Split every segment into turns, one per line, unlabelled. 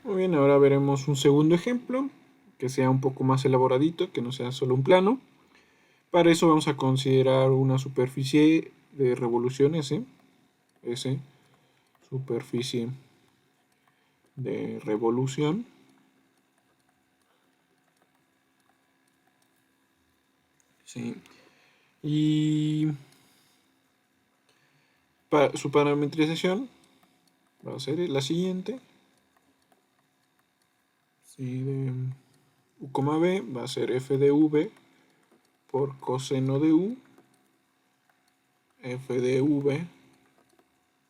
Muy bien, ahora veremos un segundo ejemplo que sea un poco más elaboradito, que no sea solo un plano. Para eso vamos a considerar una superficie de revolución S, superficie de revolución. ¿Sí? Y su parametrización va a ser la siguiente. ¿Sí? De U, B va a ser f de v por coseno de u, f de v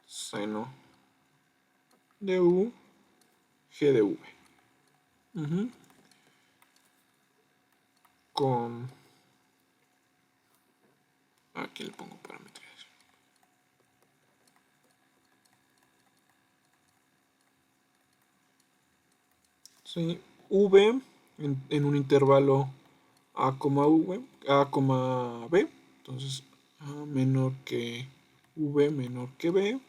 seno de u, g de v. Con... Aquí le pongo parametrización. Sí, v en un intervalo a, b. Entonces, a menor que v menor que b.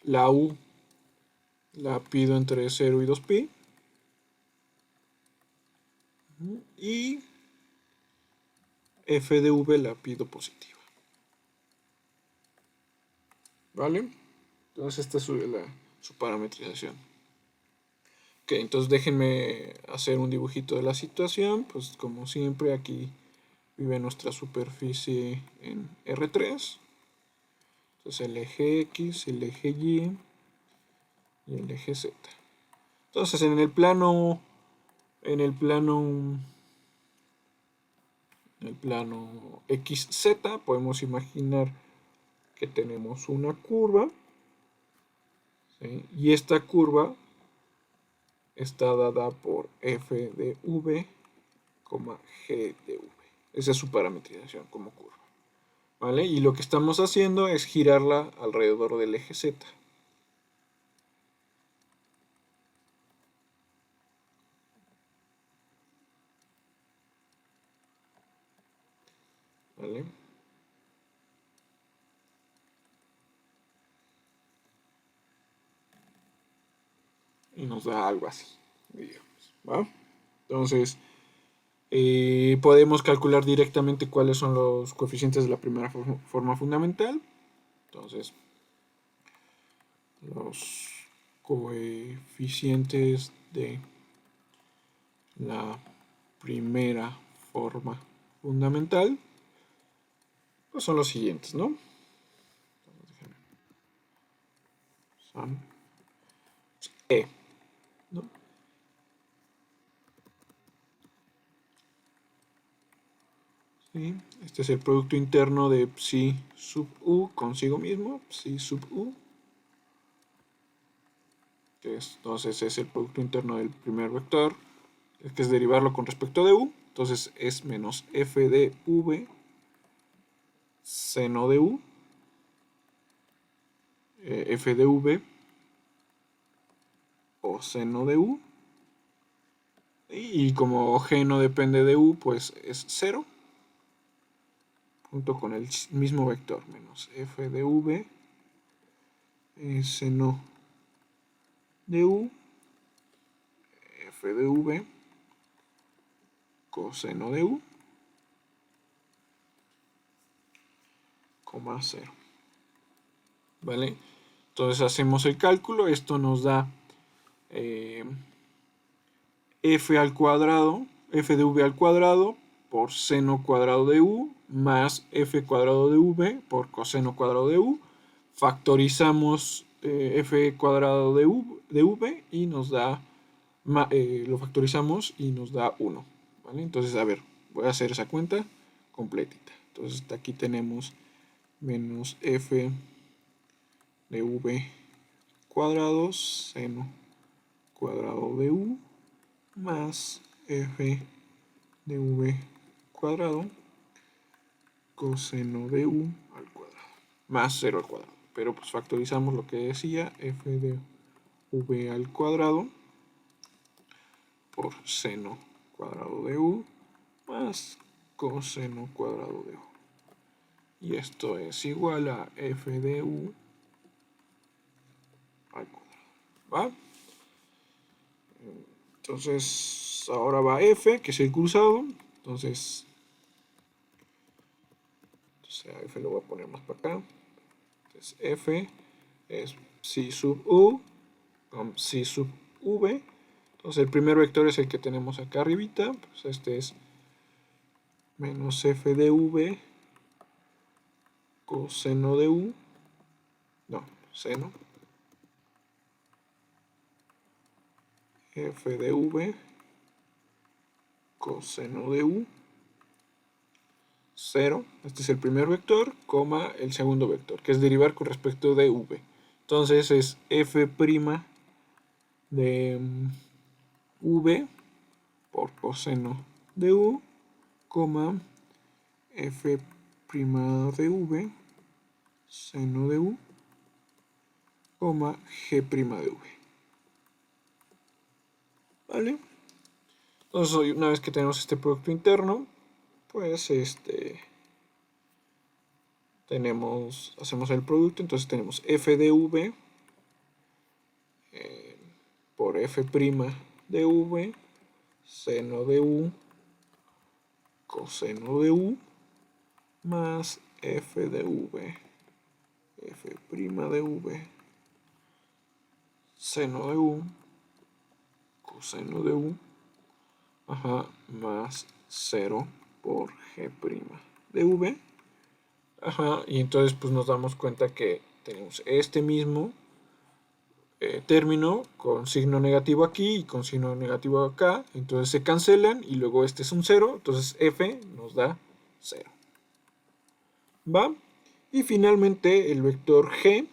La u la pido entre 0 y 2pi. Y f de v la pido positiva. ¿Vale? Entonces esta es su parametrización. Ok, entonces déjenme hacer un dibujito de la situación. Pues como siempre aquí vive nuestra superficie en R3. Entonces el eje X, el eje Y y el eje Z. Entonces en el plano XZ podemos imaginar que tenemos una curva, ¿sí? Y esta curva está dada por f de v, g de v. Esa es su parametrización como curva. ¿Vale? Y lo que estamos haciendo es girarla alrededor del eje z. ¿Vale? Y nos da algo así, digamos. ¿Va? Entonces, podemos calcular directamente cuáles son los coeficientes de la primera forma fundamental. Entonces, los coeficientes de la primera forma fundamental pues son los siguientes, ¿no? Son E, ¿no? ¿Sí? Este es el producto interno de psi sub u consigo mismo, psi sub u. Entonces es el producto interno del primer vector, que es derivarlo con respecto de u. Entonces es menos f de v seno de u, f de v o seno de u. Y como g no depende de u, pues es 0. Junto con el mismo vector, menos f de v seno de u, f de v coseno de u, 0. ¿Vale? Entonces hacemos el cálculo. Esto nos da f al cuadrado, f de v al cuadrado por seno cuadrado de u más f cuadrado de v por coseno cuadrado de u. Factorizamos f cuadrado de v y nos da, lo factorizamos y nos da 1. ¿Vale? Entonces, a ver, voy a hacer esa cuenta completita. Entonces, aquí tenemos menos f de v cuadrado seno cuadrado de u más f de v cuadrado coseno de u al cuadrado más 0 al cuadrado. Pero pues factorizamos lo que decía, f de v al cuadrado por seno cuadrado de u más coseno cuadrado de u. Y esto es igual a f de u al cuadrado. ¿Va? Entonces, ahora va f, que es el cruzado. Entonces a f lo voy a poner más para acá. Entonces, f es psi sub u con psi sub v. Entonces, el primer vector es el que tenemos acá arribita. Pues este es menos f de v coseno de u. No, seno. F de v coseno de u. 0, este es el primer vector, coma el segundo vector, que es derivar con respecto de v. Entonces es f' de v por coseno de u, coma f' de v, seno de u, coma g' de v. ¿Vale? Entonces una vez que tenemos este producto interno, pues hacemos el producto, entonces tenemos f de v por f' de v, seno de u, coseno de u, más f de v, f' de v, seno de u, coseno de u, más 0 por g' de v. Y entonces pues nos damos cuenta que tenemos este mismo término con signo negativo aquí y con signo negativo acá, entonces se cancelan y luego este es un 0, entonces f nos da 0. ¿Va? Y finalmente el vector g,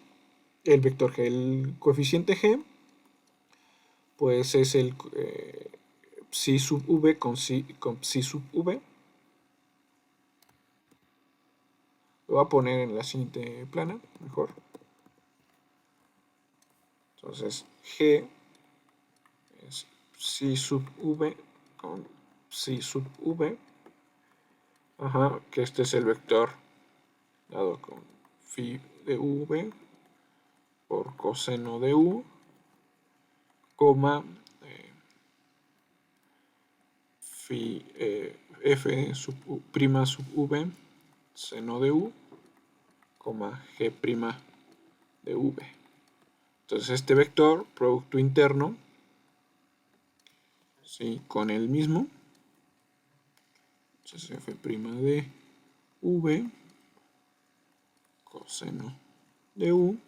el coeficiente g, pues es el psi sub v con psi sub v. Lo voy a poner en la siguiente plana, mejor. Entonces g es psi sub v con psi sub v. Que este es el vector dado con phi de v por coseno de u, coma phi f sub u, prima sub v, seno de u, coma g' de v. Entonces este vector, producto interno, ¿sí? Con el mismo, entonces f' de v, coseno de u,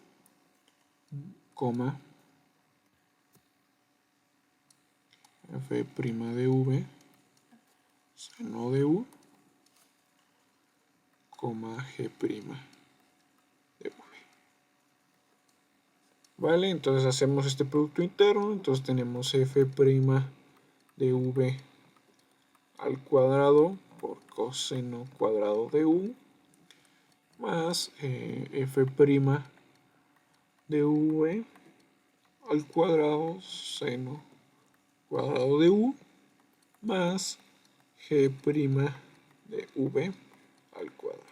coma f' de v, seno de u, coma g' de v. Vale, entonces hacemos este producto interno, entonces tenemos f' de v al cuadrado por coseno cuadrado de u más f' de v al cuadrado seno cuadrado de u más g' de v al cuadrado.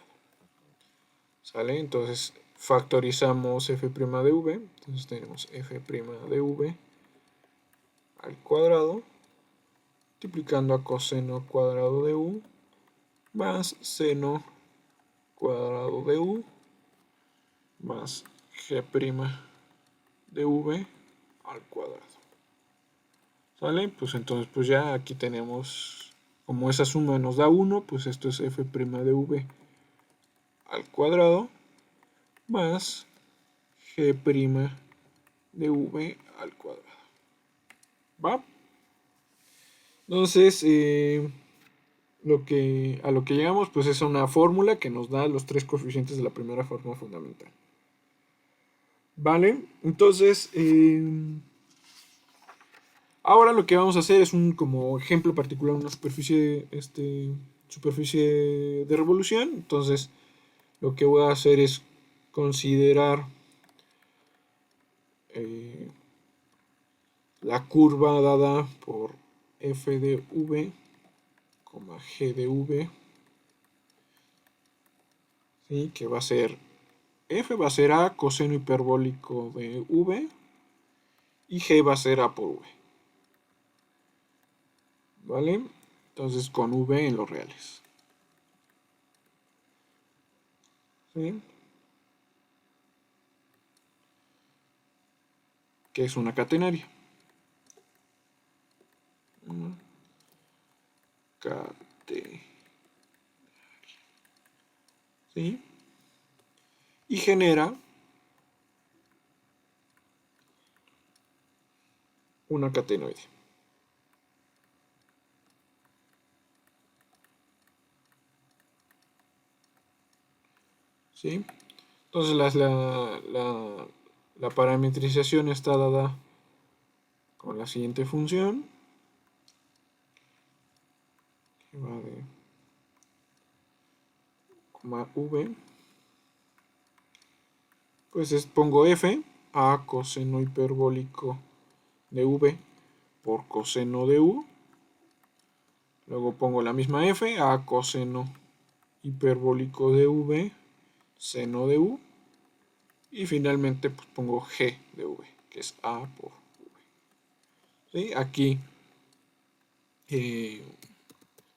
¿Sale? Entonces factorizamos f' de v, entonces tenemos f' de v al cuadrado multiplicando a coseno cuadrado de u más seno cuadrado de u más g' de v al cuadrado. ¿Sale? Pues entonces pues ya aquí tenemos, como esa suma nos da 1, pues esto es f' de v al cuadrado más g' de v al cuadrado. ¿Va? Entonces, a lo que llegamos pues es una fórmula que nos da los tres coeficientes de la primera forma fundamental. ¿Vale? Entonces, ahora lo que vamos a hacer es un como ejemplo particular, una superficie de revolución. Entonces, lo que voy a hacer es considerar la curva dada por f de v, g de v, ¿sí? Que va a ser f va a ser a coseno hiperbólico de v y g va a ser a por v. ¿vale? Entonces con V en los reales. ¿Sí? Que es una catenaria. Una catenaria. ¿Sí? Y genera una catenoide. ¿Sí? Entonces la parametrización está dada con la siguiente función, que va de v, pues pongo f a coseno hiperbólico de v por coseno de u, luego pongo la misma f a coseno hiperbólico de v seno de u, y finalmente pues pongo g de v, que es a por v. ¿Sí? Aquí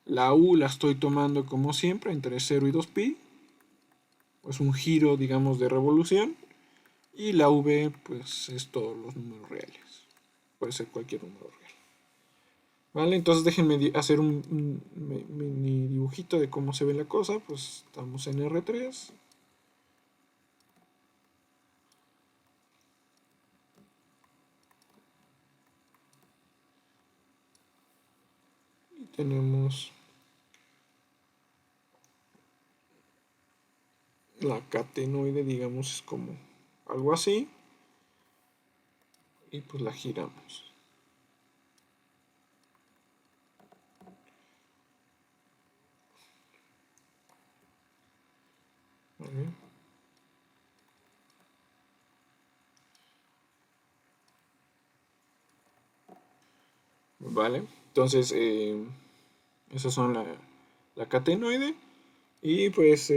la u la estoy tomando como siempre entre 0 y 2pi, pues un giro, digamos, de revolución, y la v pues es todos los números reales, puede ser cualquier número real. ¿Vale? Entonces déjenme hacer un mini dibujito de cómo se ve la cosa. Pues estamos en R3. Y tenemos la catenoide, digamos, es como algo así. Y pues la giramos. ¿Vale? ¿Vale? Entonces, esas son la catenoide. Y pues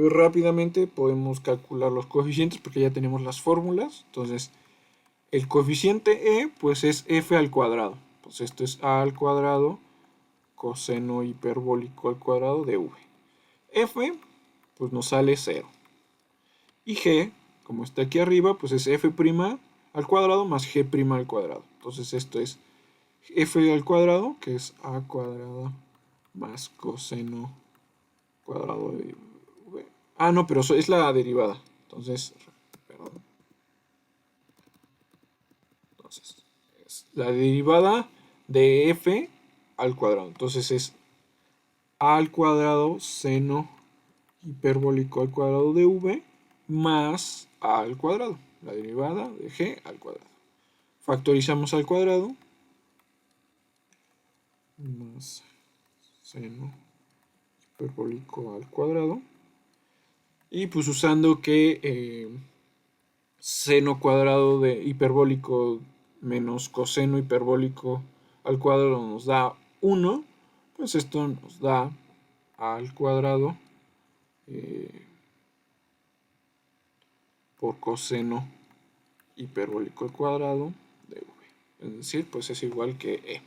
rápidamente podemos calcular los coeficientes porque ya tenemos las fórmulas. Entonces, el coeficiente E pues es f al cuadrado. Pues esto es a al cuadrado coseno hiperbólico al cuadrado de v. F pues nos sale 0. Y G, como está aquí arriba, pues es f' al cuadrado más g' al cuadrado. Entonces esto es f al cuadrado, que es a cuadrado más coseno cuadrado de v. Ah, no, pero es la derivada. Entonces, perdón. Entonces, es la derivada de f al cuadrado. Entonces es a al cuadrado seno hiperbólico al cuadrado de v más a al cuadrado, la derivada de g al cuadrado. Factorizamos al cuadrado más seno hiperbólico al cuadrado. Y pues usando que seno cuadrado de hiperbólico menos coseno hiperbólico al cuadrado nos da 1, pues esto nos da al cuadrado por coseno hiperbólico al cuadrado de v. Es decir, pues es igual que e.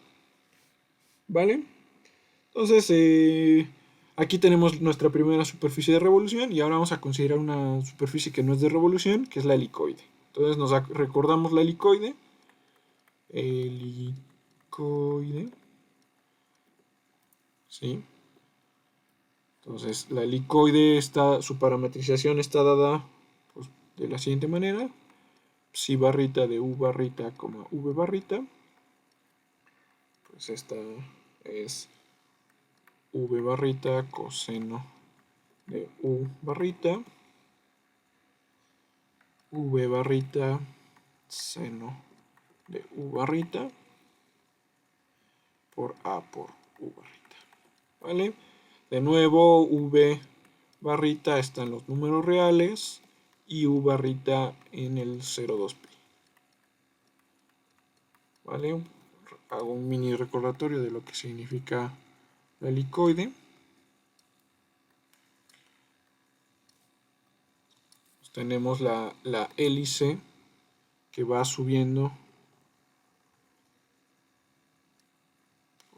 ¿Vale? Entonces, aquí tenemos nuestra primera superficie de revolución y ahora vamos a considerar una superficie que no es de revolución, que es la helicoide. Entonces recordamos la helicoide. Helicoide. ¿Sí? Entonces, la helicoide, su parametrización está dada pues, de la siguiente manera. Psi barrita de U barrita, V barrita. Pues esta es V barrita coseno de U barrita. V barrita seno de U barrita por A por U barrita. ¿Vale? De nuevo, V barrita está en los números reales y U barrita en el 0,2pi. ¿Vale? Hago un mini recordatorio de lo que significa la helicoide. Pues tenemos la hélice que va subiendo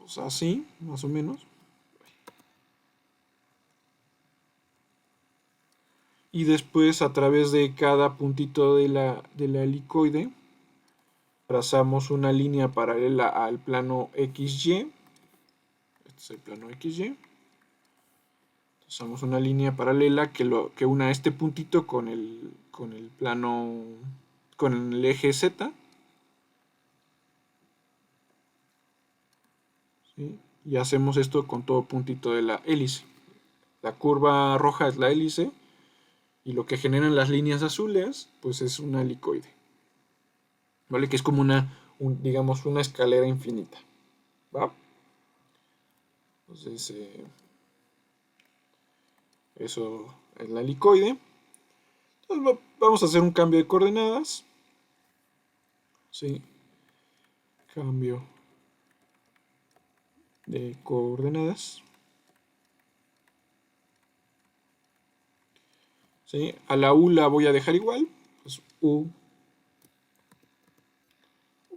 pues así, más o menos. Y después a través de cada puntito de la helicoide trazamos una línea paralela al plano XY. Este es el plano XY. Trazamos una línea paralela que una este puntito con el plano, con el eje Z. ¿Sí? Y hacemos esto con todo puntito de la hélice. La curva roja es la hélice y lo que generan las líneas azules pues es una helicoide, ¿vale? Que es como digamos una escalera infinita, ¿va? Entonces eso es la helicoide. Entonces vamos a hacer un cambio de coordenadas. Sí, cambio de coordenadas. ¿Sí? A la U la voy a dejar igual, pues U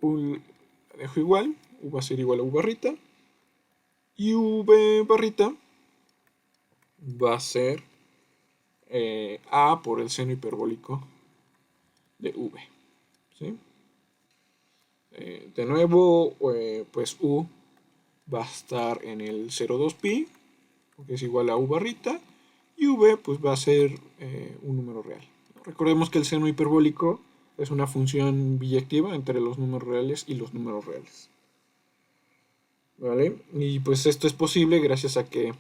la dejo igual, U va a ser igual a U barrita, y V barrita va a ser A por el seno hiperbólico de V. ¿Sí? De nuevo, pues U va a estar en el 0,2pi, porque es igual a U barrita, y V pues va a ser un número real. Recordemos que el seno hiperbólico es una función biyectiva entre los números reales y los números reales. ¿Vale? Y pues esto es posible gracias a que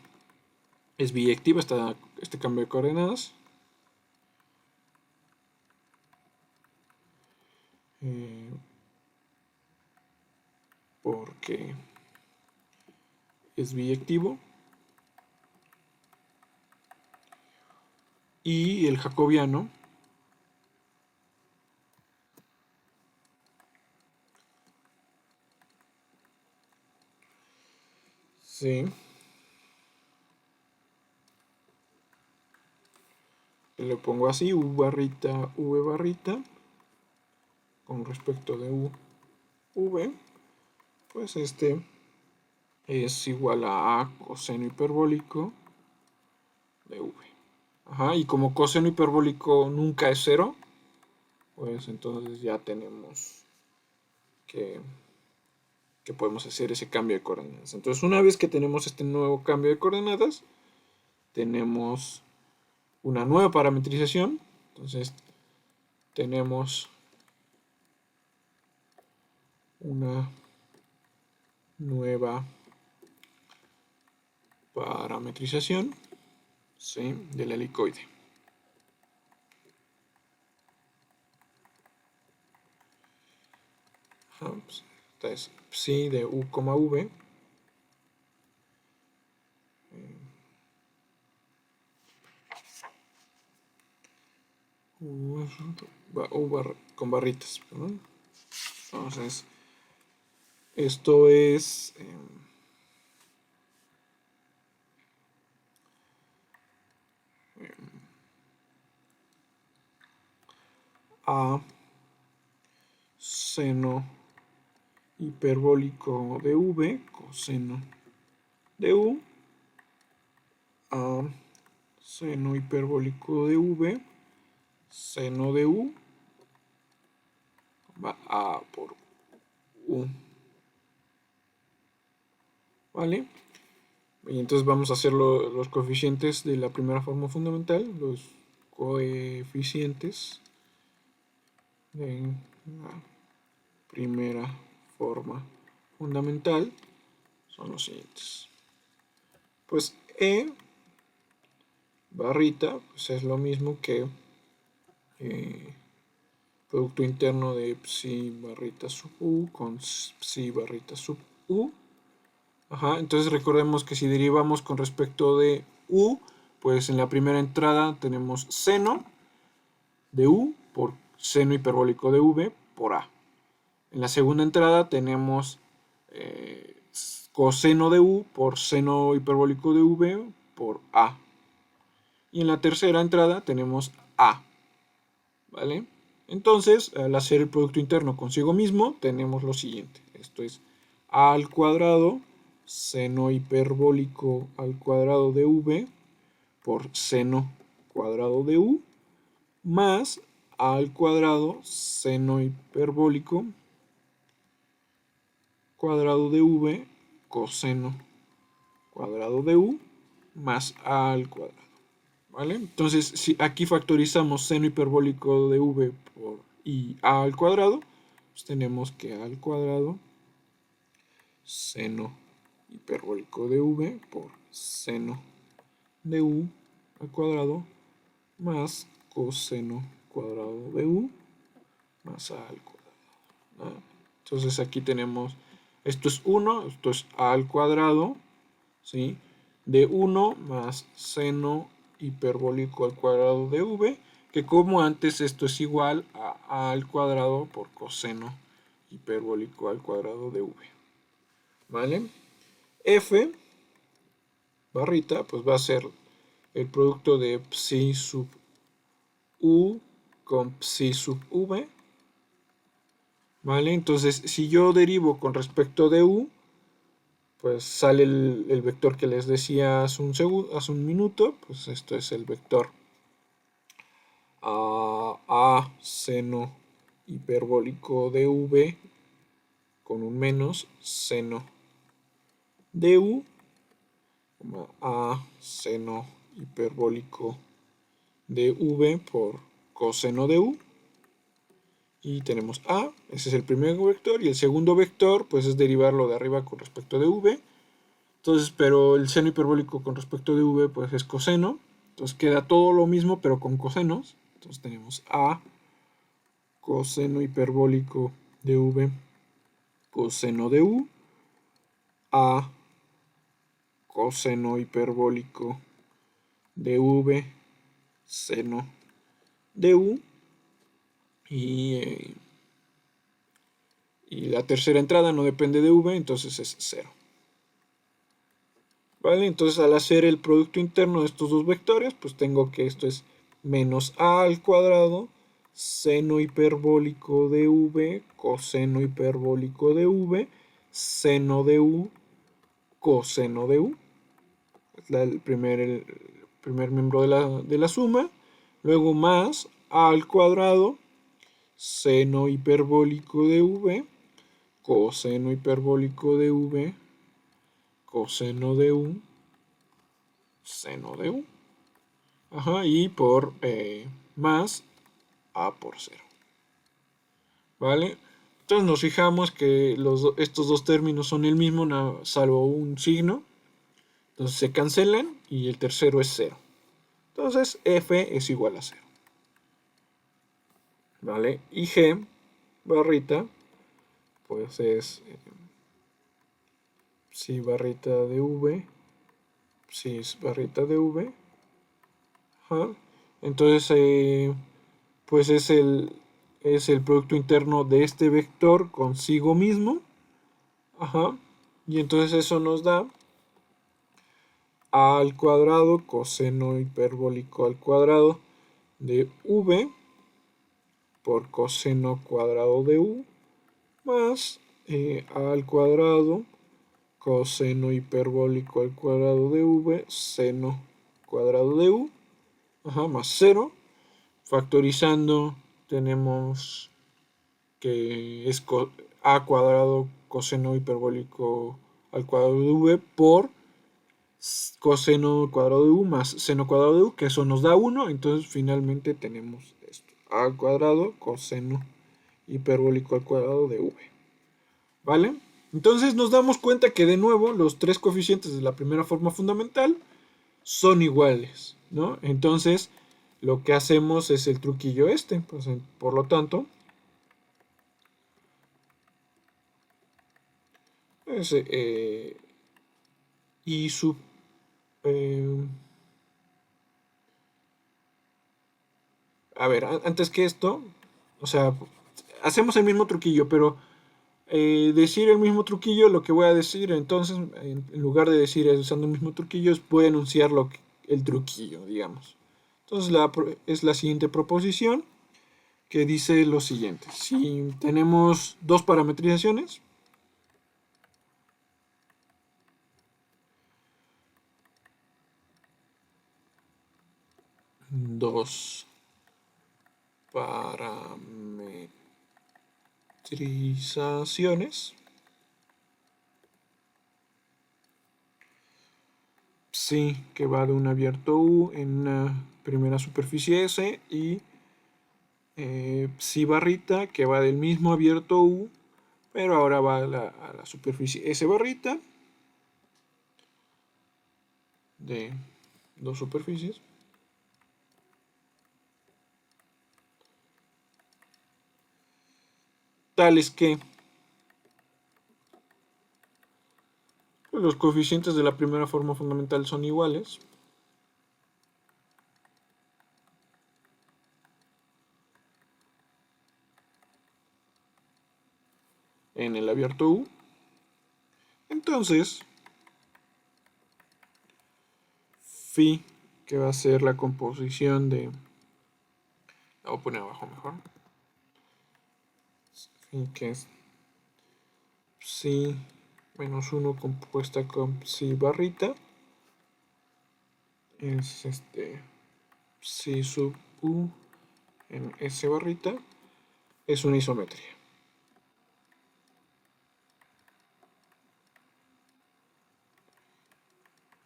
es biyectiva este cambio de coordenadas. Porque es biyectivo. Y el jacobiano sí, le pongo así, U barrita, V barrita, con respecto de U, V, pues este es igual a coseno hiperbólico de V. Ajá, y como coseno hiperbólico nunca es cero, pues entonces ya tenemos que podemos hacer ese cambio de coordenadas. Entonces una vez que tenemos este nuevo cambio de coordenadas, tenemos una nueva parametrización. Entonces tenemos una nueva parametrización, ¿sí?, de la helicoide. Esta es psi de U, V. Con barritas, ¿no? Entonces, esto es A seno hiperbólico de V coseno de U a seno hiperbólico de V seno de U va A por U. ¿Vale? Y entonces vamos a hacer los coeficientes de la primera forma fundamental, los coeficientes de la primera forma fundamental son los siguientes. Pues E barrita pues es lo mismo que producto interno de psi barrita sub U con psi barrita sub U. Ajá, entonces recordemos que si derivamos con respecto de U, pues en la primera entrada tenemos seno de U por seno hiperbólico de V por A. En la segunda entrada tenemos coseno de U por seno hiperbólico de V por A. Y en la tercera entrada tenemos A. ¿Vale? Entonces, al hacer el producto interno consigo mismo, tenemos lo siguiente. Esto es A al cuadrado seno hiperbólico al cuadrado de v por seno cuadrado de u más a al cuadrado seno hiperbólico cuadrado de v coseno cuadrado de u más a al cuadrado. ¿Vale? Entonces, si aquí factorizamos seno hiperbólico de v y a al cuadrado, pues tenemos que a al cuadrado seno hiperbólico de v por seno de u al cuadrado más coseno cuadrado de u más a al cuadrado, ¿no? Entonces aquí tenemos, esto es 1, esto es a al cuadrado, ¿sí? De 1 más seno hiperbólico al cuadrado de v, que como antes esto es igual a al cuadrado por coseno hiperbólico al cuadrado de v. ¿Vale? F barrita pues va a ser el producto de psi sub u con psi sub v. ¿Vale? Entonces si yo derivo con respecto de u, pues sale el vector que les decía hace un minuto, pues esto es el vector a seno hiperbólico de v con un menos seno de u, a seno hiperbólico de v por coseno de u, y tenemos a, ese es el primer vector, y el segundo vector pues es derivarlo de arriba con respecto de v. Entonces, pero el seno hiperbólico con respecto de v pues es coseno, entonces queda todo lo mismo pero con cosenos. Entonces tenemos a coseno hiperbólico de v coseno de u, a coseno hiperbólico de v seno de u, y la tercera entrada no depende de v, entonces es 0. ¿Vale? Entonces al hacer el producto interno de estos dos vectores, pues tengo que esto es menos a al cuadrado seno hiperbólico de v coseno hiperbólico de v seno de u coseno de u. Es el primer miembro de la suma. Luego más a al cuadrado seno hiperbólico de v coseno hiperbólico de v coseno de u seno de u. Ajá, y por más a por 0. ¿Vale? Entonces nos fijamos que estos dos términos son el mismo, salvo un signo. Entonces se cancelan y el tercero es 0. Entonces f es igual a 0. ¿Vale? Y g barrita pues es psi barrita de v, psi barrita de v. Ajá. Entonces pues es el producto interno de este vector consigo mismo. Ajá. Y entonces eso nos da a al cuadrado coseno hiperbólico al cuadrado de v por coseno cuadrado de u más a al cuadrado coseno hiperbólico al cuadrado de v seno cuadrado de u, ajá, más 0. Factorizando tenemos que es a cuadrado coseno hiperbólico al cuadrado de v por coseno cuadrado de u más seno cuadrado de u, que eso nos da 1. Entonces finalmente tenemos esto, a al cuadrado coseno hiperbólico al cuadrado de v. ¿Vale? Entonces nos damos cuenta que de nuevo los tres coeficientes de la primera forma fundamental son iguales, ¿no? Entonces lo que hacemos es el truquillo este. Pues, por lo tanto, es, y sub a ver, antes que esto, o sea, hacemos el mismo truquillo, pero decir el mismo truquillo, lo que voy a decir entonces, en lugar de decir usando el mismo truquillo, voy a enunciar el truquillo, digamos. Entonces es la siguiente proposición que dice lo siguiente. Si tenemos dos parametrizaciones, dos parametrizaciones. Psi que va de un abierto U en una primera superficie S y psi barrita que va del mismo abierto U, pero ahora va a la superficie S barrita de dos superficies. Tales que los coeficientes de la primera forma fundamental son iguales. En el abierto U. Entonces, phi, que va a ser la composición de... La voy a poner abajo mejor. Phi, que es psi menos 1 compuesta con psi barrita. Es psi sub U en S barrita. Es una isometría.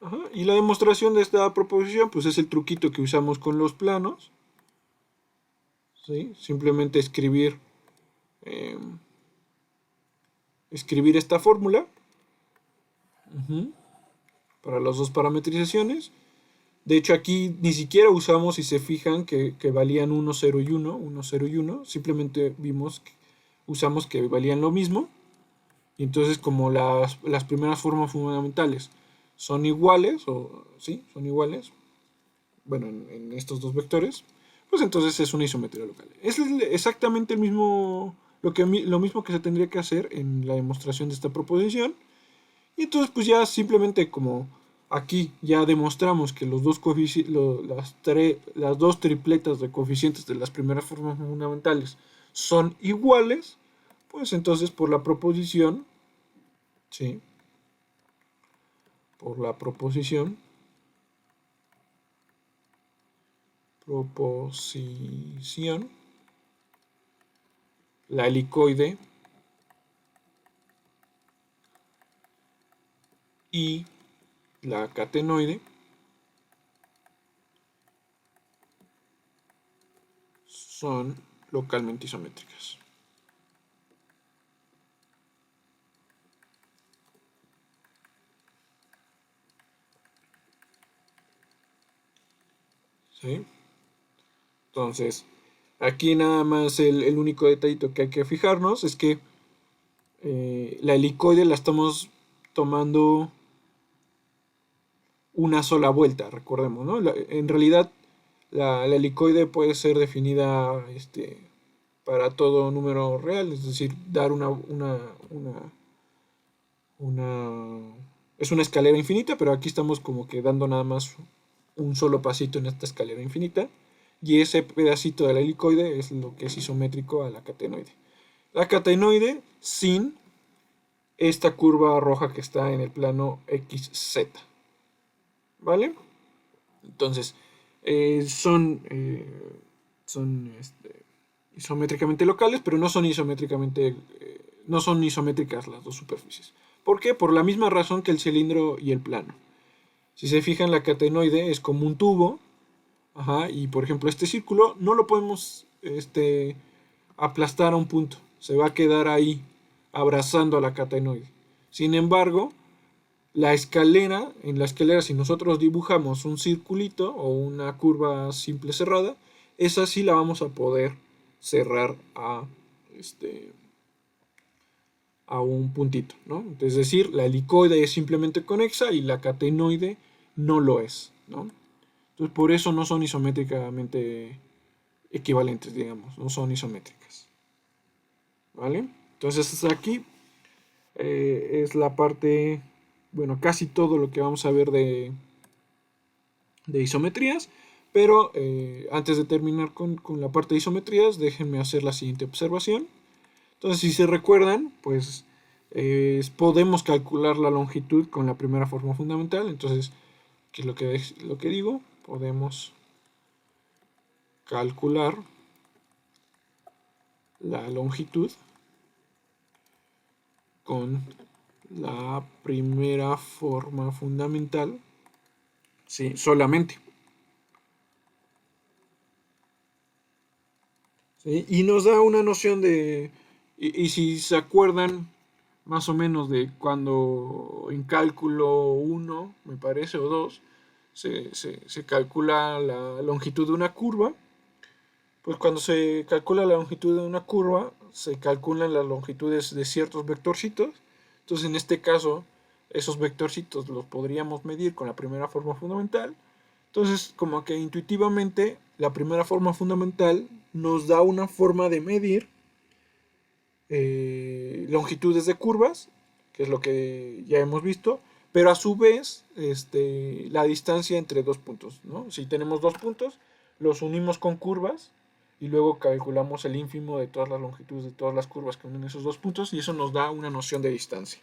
Ajá. Y la demostración de esta proposición, pues es el truquito que usamos con los planos. ¿Sí? Simplemente escribir esta fórmula para las dos parametrizaciones. De hecho, aquí ni siquiera usamos, si se fijan, que valían 1, 0 y 1, 1, 0 y 1. Simplemente usamos que valían lo mismo. Y entonces, como las primeras formas fundamentales son iguales, son iguales, bueno, en estos dos vectores, pues entonces es una isometría local. Es exactamente lo mismo que se tendría que hacer en la demostración de esta proposición. Y entonces pues ya simplemente como aquí ya demostramos que los dos las dos tripletas de coeficientes de las primeras formas fundamentales son iguales, pues entonces por la proposición, ¿sí? Por la proposición la helicoide y la catenoide son localmente isométricas. ¿Sí? Entonces, aquí nada más el único detallito que hay que fijarnos es que la helicoide la estamos tomando una sola vuelta, recordemos, ¿no? En realidad, la helicoide puede ser definida para todo número real, es decir, dar es una escalera infinita, pero aquí estamos como que dando nada más un solo pasito en esta escalera infinita, y ese pedacito de la helicoide es lo que es isométrico a la catenoide. La catenoide sin esta curva roja que está en el plano XZ. ¿Vale? Entonces, son isométricamente locales, pero no son no son isométricas las dos superficies. ¿Por qué? Por la misma razón que el cilindro y el plano. Si se fijan, la catenoide es como un tubo, ajá, y por ejemplo este círculo no lo podemos aplastar a un punto, se va a quedar ahí abrazando a la catenoide. Sin embargo, en la escalera, si nosotros dibujamos un circulito o una curva simple cerrada, esa sí la vamos a poder cerrar a un puntito, ¿no? Es decir, la helicoide es simplemente conexa y la catenoide no lo es, ¿no? Entonces, por eso no son isométricamente equivalentes, digamos, no son isométricas, ¿vale? Entonces, hasta aquí es la parte, bueno, casi todo lo que vamos a ver de isometrías, pero antes de terminar con la parte de isometrías, déjenme hacer la siguiente observación. Entonces, si se recuerdan, pues podemos calcular la longitud con la primera forma fundamental. Entonces, ¿qué es lo que digo? Podemos calcular la longitud con la primera forma fundamental, ¿sí? Solamente. ¿Sí? Y nos da una noción de, y si se acuerdan más o menos de cuando en cálculo 1, me parece, o 2, se calcula la longitud de una curva, pues cuando se calcula la longitud de una curva, se calculan las longitudes de ciertos vectorcitos. Entonces, en este caso, esos vectorcitos los podríamos medir con la primera forma fundamental. Entonces, como que intuitivamente, la primera forma fundamental nos da una forma de medir longitudes de curvas, que es lo que ya hemos visto, pero a su vez la distancia entre dos puntos, ¿no? Si tenemos dos puntos, los unimos con curvas y luego calculamos el ínfimo de todas las longitudes de todas las curvas que unen esos dos puntos y eso nos da una noción de distancia,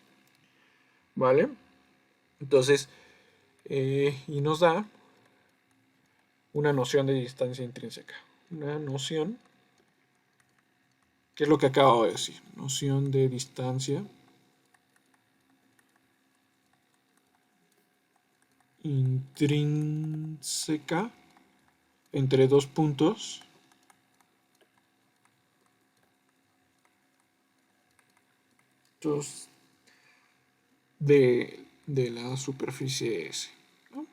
¿vale? Entonces, y nos da una noción de distancia intrínseca, una noción, que es lo que acabo de decir, noción de distancia intrínseca entre dos puntos de la superficie S, ¿no?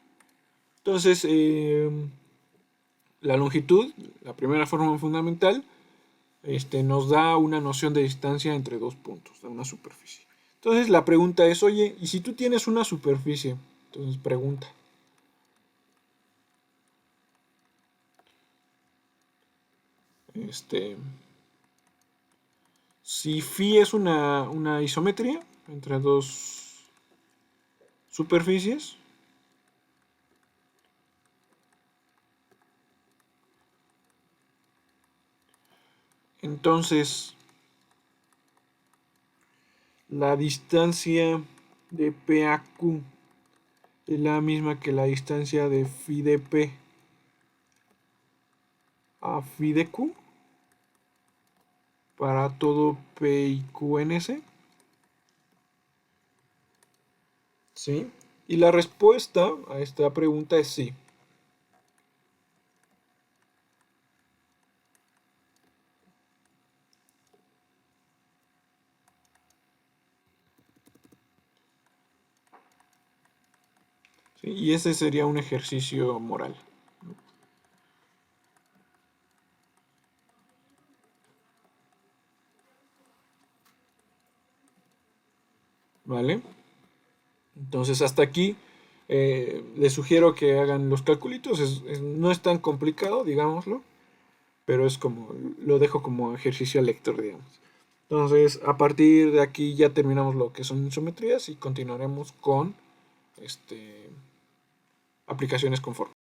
Entonces, la longitud, la primera forma fundamental, nos da una noción de distancia entre dos puntos de una superficie. Entonces, la pregunta es, oye, ¿y si tú tienes una superficie? Entonces, pregunta. Si phi es una isometría entre dos superficies, entonces la distancia de P a Q es la misma que la distancia de phi de P a phi de Q para todo P y Q en S. ¿Sí? Y la respuesta a esta pregunta es sí. ¿Sí? Y ese sería un ejercicio moral. ¿Vale? Entonces hasta aquí les sugiero que hagan los calculitos. No es tan complicado, digámoslo, pero es como, lo dejo como ejercicio lector, digamos. Entonces, a partir de aquí ya terminamos lo que son isometrías y continuaremos con aplicaciones con formas.